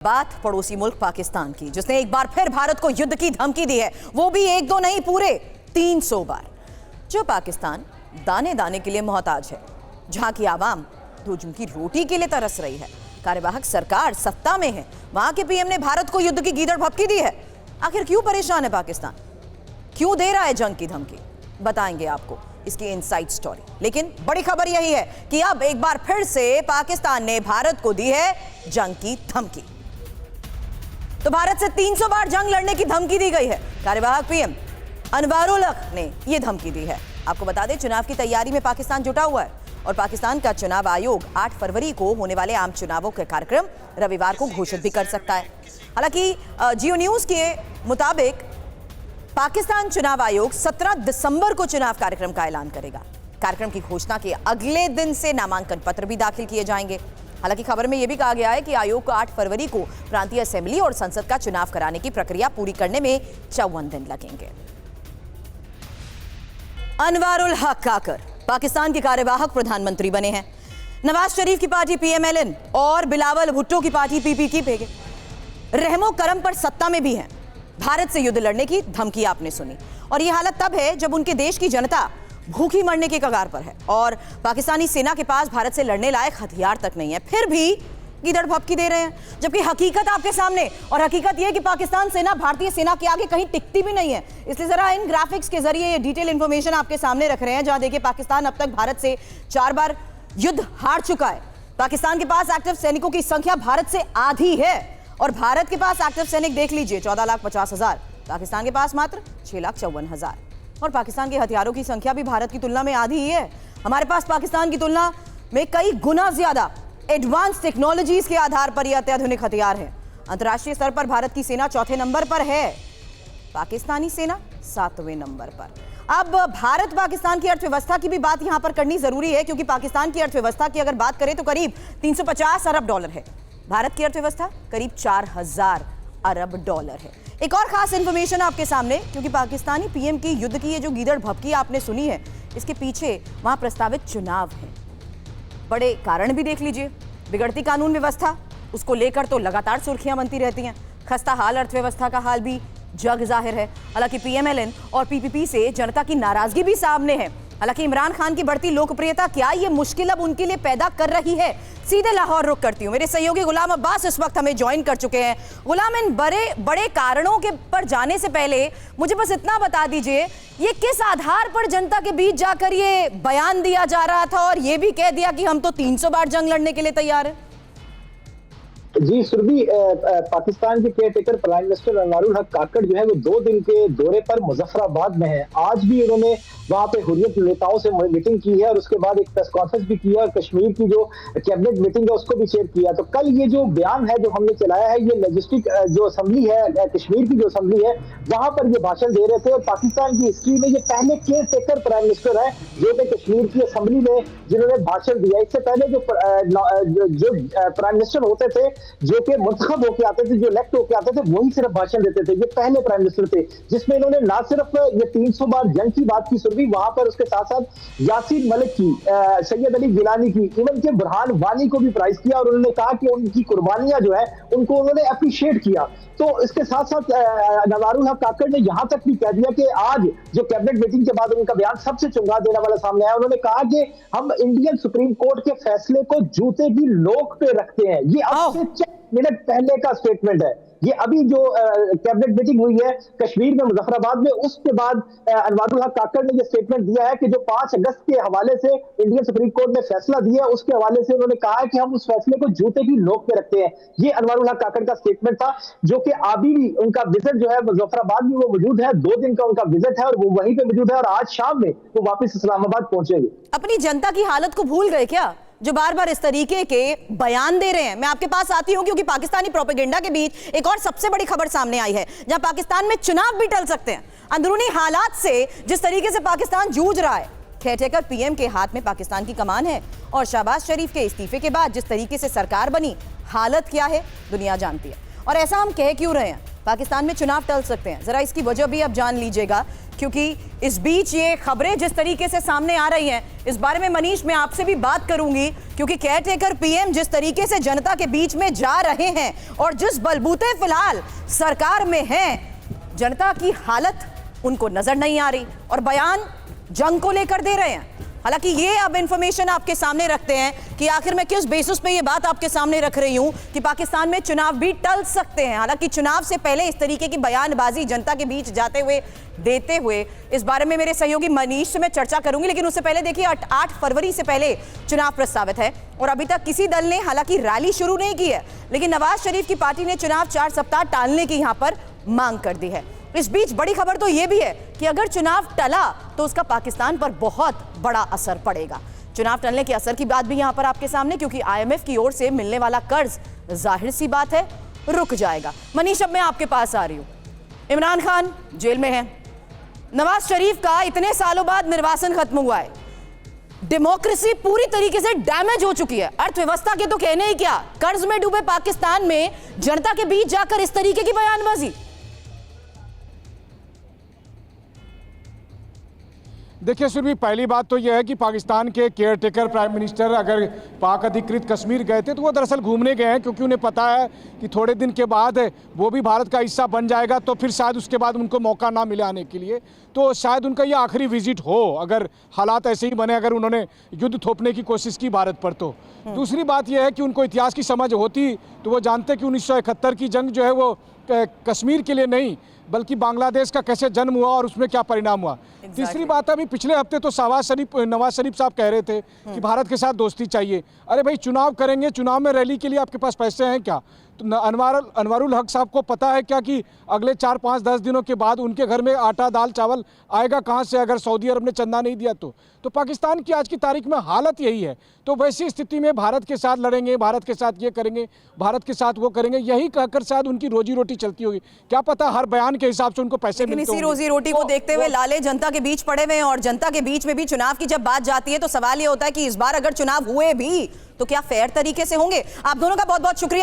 बात पड़ोसी मुल्क पाकिस्तान की, जिसने एक बार फिर भारत को युद्ध की धमकी दी है, वो भी एक दो नहीं पूरे 300 बार। जो पाकिस्तान दाने दाने के लिए मोहताज है, जहां की आवाम दो की रोटी के लिए तरस रही है, कार्यवाहक सरकार सत्ता में है, वहां के पीएम ने भारत को युद्ध की गीदड़ भपकी दी है। आखिर क्यों परेशान है पाकिस्तान, क्यों दे रहा है जंग की धमकी, बताएंगे आपको इसकी इनसाइड स्टोरी। लेकिन बड़ी खबर यही है कि अब एक बार फिर से पाकिस्तान ने भारत को दी है जंग की धमकी। तो भारत से 300 बार जंग लड़ने की धमकी दी गई है। कार्यवाहक पीएम अनवरुल हक ने यह धमकी दी है। आपको बता दें, चुनाव की तैयारी में पाकिस्तान जुटा हुआ है और पाकिस्तान का चुनाव आयोग 8 फरवरी को होने वाले आम चुनावों के कार्यक्रम रविवार को घोषित भी कर सकता है। हालांकि जियो न्यूज के मुताबिक पाकिस्तान चुनाव आयोग 17 दिसंबर को चुनाव कार्यक्रम का ऐलान करेगा। कार्यक्रम की घोषणा के अगले दिन से नामांकन पत्र भी दाखिल किए जाएंगे। हालांकि खबर में यह भी कहा गया है कि आयोग को 8 फरवरी को प्रांतीय असेंबली और संसद का चुनाव कराने की प्रक्रिया पूरी करने में 54 दिन लगेंगे। अनवरुल हक काकर पाकिस्तान के कार्यवाहक प्रधानमंत्री बने हैं। नवाज शरीफ की पार्टी पीएमएलएन और बिलावल भुट्टो की पार्टी पीपीकी पे रहमो करम पर सत्ता में भी हैं। भारत से युद्ध लड़ने की धमकी आपने सुनी, और यह हालत तब है जब उनके देश की जनता भूखी मरने के कगार पर है और पाकिस्तानी सेना के पास भारत से लड़ने लायक हथियार तक नहीं है, फिर भी गीदड़ भपकी दे रहे हैं। जबकि हकीकत आपके सामने, और हकीकत यह है कि पाकिस्तान सेना भारतीय सेना के आगे कहीं टिकती भी नहीं है। इसलिए जरा इन ग्राफिक्स के जरिए ये डिटेल इंफॉर्मेशन आपके सामने रख रहे हैं, जहां देखिए पाकिस्तान अब तक भारत से 4 बार युद्ध हार चुका है। पाकिस्तान के पास एक्टिव सैनिकों की संख्या भारत से आधी है और भारत के पास एक्टिव सैनिक देख लीजिए 14,50,000, पाकिस्तान के पास मात्र 6,54,000। और पाकिस्तान के हथियारों की संख्या भी भारत की तुलना में आधी ही है। हमारे पास पाकिस्तान की तुलना में कई गुना ज्यादा एडवांस टेक्नोलॉजीज के आधार पर यह अत्याधुनिक हथियार है। अंतर्राष्ट्रीय स्तर पर भारत की सेना 4थे नंबर पर है, पाकिस्तानी सेना 7वें नंबर पर। अब भारत पाकिस्तान की अर्थव्यवस्था की भी बात यहां पर करनी जरूरी है, क्योंकि पाकिस्तान की अर्थव्यवस्था की अगर बात करें तो करीब 350 अरब डॉलर है। भारत की अर्थव्यवस्था करीब 4000 अरब डॉलर है। एक और खास इंफॉर्मेशन आपके सामने, क्योंकि पाकिस्तानी पीएम की युद्ध की ये जो गीदड़ भपकी आपने सुनी है, इसके पीछे वहां प्रस्तावित चुनाव है। बड़े कारण भी देख लीजिए। बिगड़ती कानून व्यवस्था, उसको लेकर तो लगातार सुर्खियां बनती रहती हैं। खस्ता हाल अर्थव्यवस्था का हाल भी जग जाहिर है। हालांकि पीएमएलएन और पीपीपी से जनता की नाराजगी भी सामने है। हालांकि इमरान खान की बढ़ती लोकप्रियता क्या ये मुश्किल अब उनके लिए पैदा कर रही है? सीधे लाहौर रुख करती हूं। मेरे सहयोगी गुलाम अब्बास इस वक्त हमें ज्वाइन कर चुके हैं। गुलाम, इन बड़े कारणों के पर जाने से पहले मुझे बस इतना बता दीजिए, ये किस आधार पर जनता के बीच जाकर ये बयान दिया जा रहा था और ये भी कह दिया कि हम तो 300 बार जंग लड़ने के लिए तैयार हैं? जी सुरभि, पाकिस्तान के केयरटेकर प्राइम मिनिस्टर अनवरुल हक काकड़ जो है वो 2 दिन के दौरे पर मुजफ्फराबाद में है। आज भी उन्होंने वहां पे हुर्रियत नेताओं से मीटिंग की है और उसके बाद एक प्रेस कॉन्फ्रेंस भी किया और कश्मीर की जो कैबिनेट मीटिंग है उसको भी शेयर किया। तो कल ये जो बयान है जो हमने चलाया है, ये लॉजिस्टिक जो असेंबली है, कश्मीर की जो असेंबली है, वहां पर ये भाषण दे रहे थे। और पाकिस्तान की हिस्ट्री में ये पहले केयरटेकर प्राइम मिनिस्टर है जो कि कश्मीर की असेंबली में जिन्होंने भाषण दिया। इससे पहले जो प्राइम मिनिस्टर होते थे, जो कि मुंतखब होके आते थे, जो इलेक्ट होके आते थे, वही सिर्फ भाषण देते थे। ये पहले प्राइम मिनिस्टर थे जिसमें इन्होंने ना सिर्फ ये 300 बार जंग की बात की सुरभि, वहां पर उसके साथ साथ यासीन मलिक की, सैयद अली गिलानी की, इवन के बुरहान वानी को भी प्राइज किया और उन्होंने कहा कि उनकी कुर्बानियां जो है उनको उन्होंने अप्रिशिएट किया। तो इसके साथ साथ अनवरुल हक काकड़ ने यहां तक भी कह दिया कि आज जो कैबिनेट मीटिंग के बाद उनका बयान सबसे चुंगा देने वाला सामने आया। उन्होंने कहा कि हम इंडियन सुप्रीम कोर्ट के फैसले को जूते की नोक पे रखते हैं। ये अब से 4 मिनट पहले का स्टेटमेंट है। ये अभी जो कैबिनेट मीटिंग हुई है कश्मीर में मुजफ्फराबाद में, उसके बाद अनवरुल हक काकड़ ने ये स्टेटमेंट दिया है कि जो 5 अगस्त के हवाले से इंडियन सुप्रीम कोर्ट ने फैसला दिया, उसके हवाले से उन्होंने कहा है कि हम उस फैसले को जूते की नोक पे रखते हैं। ये अनवरुल हक काकड़ का स्टेटमेंट था, जो कि अभी भी उनका विजिट जो है मुजफ्फराबाद में वो मौजूद है। 2 दिन का उनका विजिट है और वो वहीं पे मौजूद है और आज शाम में वो वापस इस्लामाबाद पहुंचेंगे। अपनी जनता की हालत को भूल गए क्या, जो बार बार इस तरीके के बयान दे रहे हैं? मैं आपके पास आती हूं क्योंकि पाकिस्तानी प्रोपेगेंडा के बीच एक और सबसे बड़ी खबर सामने आई है, जहां पाकिस्तान में चुनाव भी टल सकते हैं। अंदरूनी हालात से जिस तरीके से पाकिस्तान जूझ रहा है, केयरटेकर पीएम के हाथ में पाकिस्तान की कमान है और शहबाज शरीफ के इस्तीफे के बाद जिस तरीके से सरकार बनी, हालत क्या है दुनिया जानती है। और ऐसा हम कह क्यों रहे हैं? पाकिस्तान में चुनाव टल सकते हैं। जरा इसकी वजह भी आप जान लीजिएगा, क्योंकि इस बीच ये खबरें जिस तरीके से सामने आ रही हैं, इस बारे में मनीष मैं आपसे भी बात करूंगी, क्योंकि केयरटेकर पीएम जिस तरीके से जनता के बीच में जा रहे हैं और जिस बलबूते फिलहाल सरकार में हैं, जनता की हालत उनको नजर नहीं आ रही और बयान जंग को लेकर दे रहे हैं। हालांकि ये अब इंफॉर्मेशन आपके सामने रखते हैं कि आखिर मैं किस बेसिस पे ये बात आपके सामने रख रही हूं कि पाकिस्तान में चुनाव भी टल सकते हैं। हालांकि चुनाव से पहले इस तरीके की बयानबाजी जनता के बीच जाते हुए देते हुए इस बारे में मेरे सहयोगी मनीष से मैं चर्चा करूंगी, लेकिन उससे पहले देखिए 8 फरवरी से पहले चुनाव प्रस्तावित है और अभी तक किसी दल ने हालांकि रैली शुरू नहीं की है, लेकिन नवाज शरीफ की पार्टी ने चुनाव 4 सप्ताह टालने की यहां पर मांग कर दी है। इस बीच बड़ी खबर तो यह भी है कि अगर चुनाव टला तो उसका पाकिस्तान पर बहुत बड़ा असर पड़ेगा। चुनाव टलने के असर की बात भी यहां पर आपके सामने, क्योंकि आईएमएफ की ओर से मिलने वाला कर्ज जाहिर सी बात है रुक जाएगा। मनीष, अब मैं आपके पास आ रही हूं। इमरान खान जेल में है, नवाज शरीफ का इतने सालों बाद निर्वासन खत्म हुआ है, डेमोक्रेसी पूरी तरीके से डैमेज हो चुकी है, अर्थव्यवस्था के तो कहने ही क्या, कर्ज में डूबे पाकिस्तान में जनता के बीच जाकर इस तरीके की बयानबाजी। देखिए सुरभि, पहली बात तो यह है कि पाकिस्तान के केयरटेकर प्राइम मिनिस्टर अगर पाक अधिकृत कश्मीर गए थे तो वो दरअसल घूमने गए हैं, क्योंकि उन्हें पता है कि थोड़े दिन के बाद वो भी भारत का हिस्सा बन जाएगा, तो फिर शायद उसके बाद उनको मौका ना मिले आने के लिए, तो शायद उनका ये आखिरी विजिट हो, अगर हालात ऐसे ही बने, अगर उन्होंने युद्ध थोपने की कोशिश की भारत पर तो। दूसरी बात यह है कि उनको इतिहास की समझ होती तो वो जानते कि 1971 की जंग जो है वो कश्मीर के लिए नहीं बल्कि बांग्लादेश का कैसे जन्म हुआ और उसमें क्या परिणाम हुआ। तीसरी बात, अभी पिछले हफ्ते तो नवाज शरीफ साहब कह रहे थे कि भारत के साथ दोस्ती चाहिए। अरे भाई, चुनाव करेंगे, चुनाव में रैली के लिए आपके पास पैसे हैं क्या? तो अनवारुल हक साहब को पता है क्या कि अगले 4, 5, 10 दिनों के बाद उनके घर में आटा दाल चावल आएगा कहाँ से, अगर सऊदी अरब ने चंदा नहीं दिया तो पाकिस्तान की आज की तारीख में हालत यही है। तो वैसी स्थिति में भारत के साथ लड़ेंगे, भारत के साथ ये करेंगे, भारत के साथ वो करेंगे, यही कहकर शायद उनकी रोजी रोटी चलती होगी। क्या पता हर बयान के हिसाब से उनको पैसे मिलते होंगे। इसी रोजी रोटी को देखते हुए लाले जनता के बीच पड़े हुए हैं, और जनता के बीच में भी चुनाव की जब बात जाती है तो सवाल ये होता है कि इस बार अगर चुनाव हुए भी तो क्या फेयर तरीके से होंगे। आप दोनों का बहुत बहुत शुक्रिया।